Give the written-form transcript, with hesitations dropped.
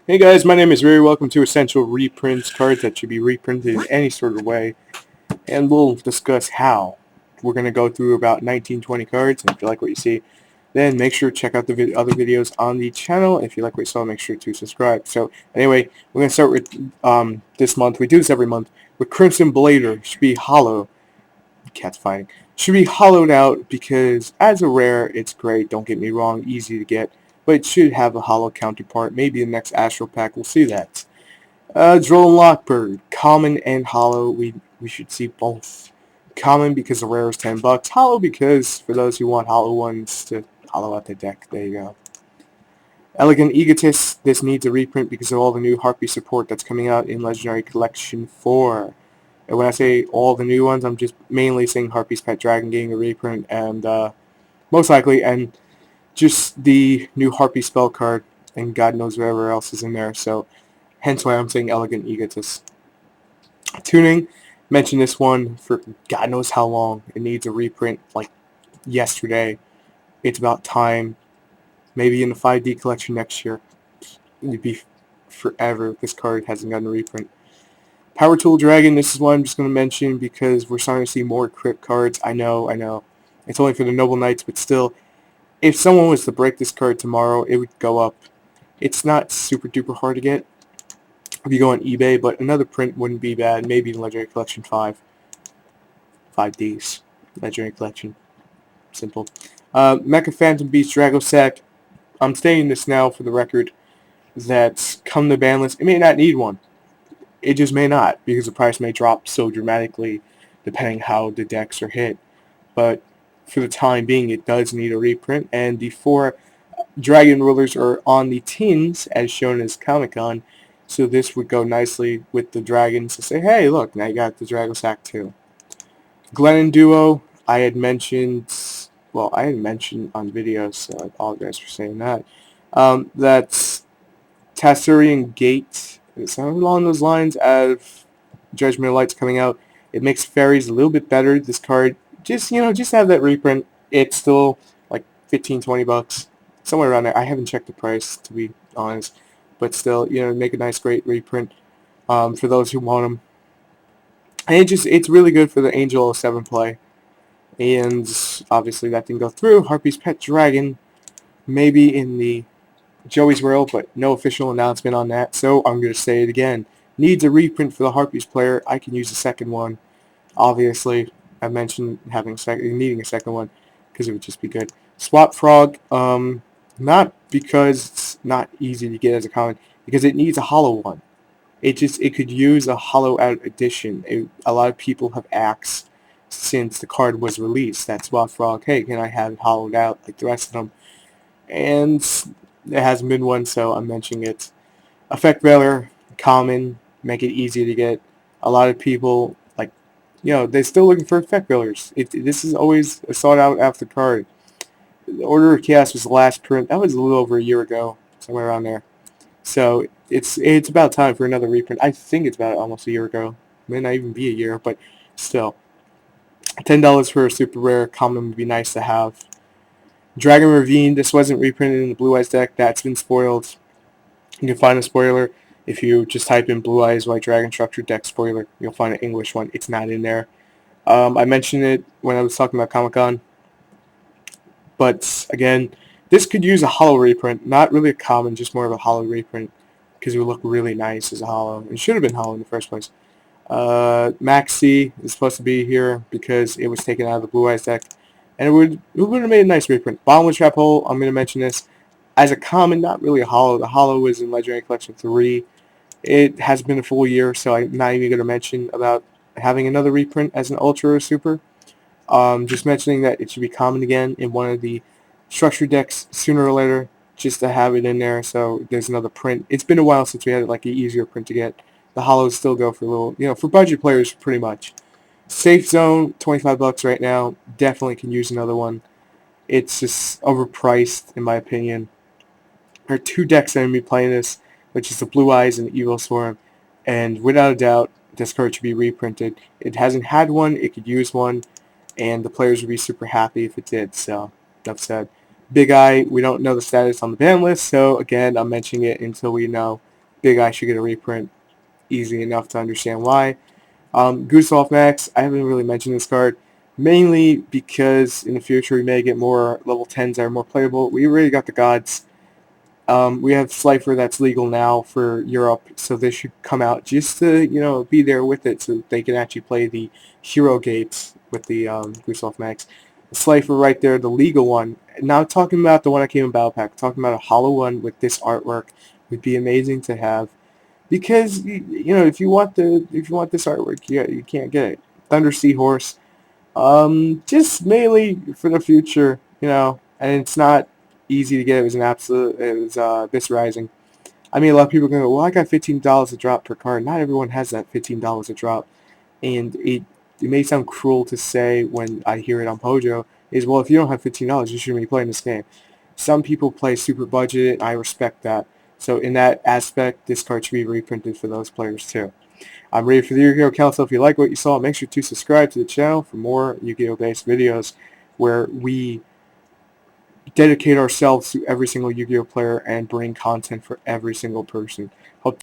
Hey guys, my name is Ray. Welcome to Essential Reprints, cards that should be reprinted in any sort of way, and we'll discuss how. We're going to go through about 19-20 cards, and if you like what you see, then make sure to check out the other videos on the channel. If you like what you saw, make sure to subscribe. So anyway, we're going to start with this month. We do this every month with Crimson Blader. Should be hollow. Cat's fighting. Should be hollowed out because as a rare, it's great. Don't get me wrong, easy to get, but it should have a hollow counterpart. Maybe the next Astral Pack, we'll see that. Droll and Lockbird, common and hollow. We should see both. Common because the rare is $10. Hollow because for those who want hollow ones to hollow out their deck. There you go. Elegant Egotist. This needs a reprint because of all the new Harpy support that's coming out in Legendary Collection 4. And when I say all the new ones, I'm just mainly saying Harpy's Pet Dragon getting a reprint, and most likely, and just the new Harpy spell card, and God knows whatever else is in there. So, hence why I'm saying Elegant Egotist. Tuning, mentioned this one for God knows how long. It needs a reprint, like yesterday. It's about time. Maybe in the 5D collection next year. It'd be forever if this card hasn't gotten a reprint. Power Tool Dragon, this is one I'm just going to mention because we're starting to see more crypt cards. I know. It's only for the Noble Knights, but still, if someone was to break this card tomorrow, it would go up. It's not super duper hard to get if you go on eBay, but another print wouldn't be bad. Maybe in Legendary Collection 5. 5Ds. Legendary Collection. Simple. Mecha Phantom Beast Dragossack. I'm stating this now for the record that come the ban list, it may not need one. It just may not, because the price may drop so dramatically depending how the decks are hit. But for the time being, it does need a reprint, and the 4 Dragon Rulers are on the tins, as shown as Comic-Con, so this would go nicely with the dragons to say, hey, look, now you got the Dragossack too. Glennon Duo, I had mentioned on videos, so I apologize for saying that. That's Tassurian Gate. Something along those lines of Judgment of Light's coming out. It makes fairies a little bit better. This card, just have that reprint. It's still like $15-20, somewhere around there. I haven't checked the price, to be honest, but still, make a nice, great reprint for those who want them. And it's really good for the Angel 07 play. And obviously that didn't go through. Harpy's Pet Dragon, maybe in the Joey's World, but no official announcement on that, so I'm going to say it again. Needs a reprint for the Harpies player. I can use the second one. Obviously, I mentioned needing a second one because it would just be good. Swap Frog, not because it's not easy to get as a common, because it needs a hollow one. It could use a hollow out edition. A lot of people have asked since the card was released that Swap Frog, hey, can I have it hollowed out like the rest of them? And it hasn't been one, so I'm mentioning it. Effect Veiler, common, make it easy to get. A lot of people, they're still looking for Effect Veilers. This is always a sought-out after card. The Order of Chaos was the last print. That was a little over a year ago, somewhere around there. So it's about time for another reprint. I think it's about almost a year ago. It may not even be a year, but still. $10 for a super rare common would be nice to have. Dragon Ravine, this wasn't reprinted in the Blue Eyes deck. That's been spoiled. You can find a spoiler if you just type in Blue Eyes White Dragon Structure deck spoiler. You'll find an English one. It's not in there. I mentioned it when I was talking about Comic-Con. But, again, this could use a hollow reprint. Not really a common, just more of a hollow reprint. Because it would look really nice as a hollow. It should have been hollow in the first place. Maxi is supposed to be here because it was taken out of the Blue Eyes deck. And it would have made a nice reprint. Bottomless Trap Hole, I'm going to mention this. As a common, not really a hollow. The hollow is in Legendary Collection 3. It has been a full year, so I'm not even going to mention about having another reprint as an Ultra or Super. Just mentioning that it should be common again in one of the structure decks sooner or later, just to have it in there so there's another print. It's been a while since we had an easier print to get. The hollows still go for a little, for budget players pretty much. Safe Zone, $25 right now. Definitely can use another one. It's just overpriced, in my opinion. There are 2 decks that are going to be playing this, which is the Blue Eyes and the Evil Swarm. And without a doubt, this card should be reprinted. It hasn't had one. It could use one. And the players would be super happy if it did. So, enough said. Big Eye, we don't know the status on the ban list. So, again, I'm mentioning it until we know. Big Eye should get a reprint. Easy enough to understand why. Gustav Max, I haven't really mentioned this card, mainly because in the future we may get more level 10s that are more playable. We already got the gods. We have Slifer that's legal now for Europe, so they should come out just to, be there with it so they can actually play the hero gates with the Gustav Max. Slifer right there, the legal one. Now talking about the one that came in Battle Pack, talking about a Holo one with this artwork would be amazing to have. Because if you want this artwork, you can't get it. Thunder Seahorse, just mainly for the future, and it's not easy to get. It was Abyss Rising. I mean, a lot of people go, well, I got $15 a drop per card. Not everyone has that $15 a drop, and it may sound cruel to say when I hear it on Pojo is, well, if you don't have $15, you shouldn't be playing this game. Some people play super budget, and I respect that. So in that aspect, this card should be reprinted for those players too. I'm ready for the Yu-Gi-Oh! Council. If you like what you saw, make sure to subscribe to the channel for more Yu-Gi-Oh! Based videos where we dedicate ourselves to every single Yu-Gi-Oh! Player and bring content for every single person. Hope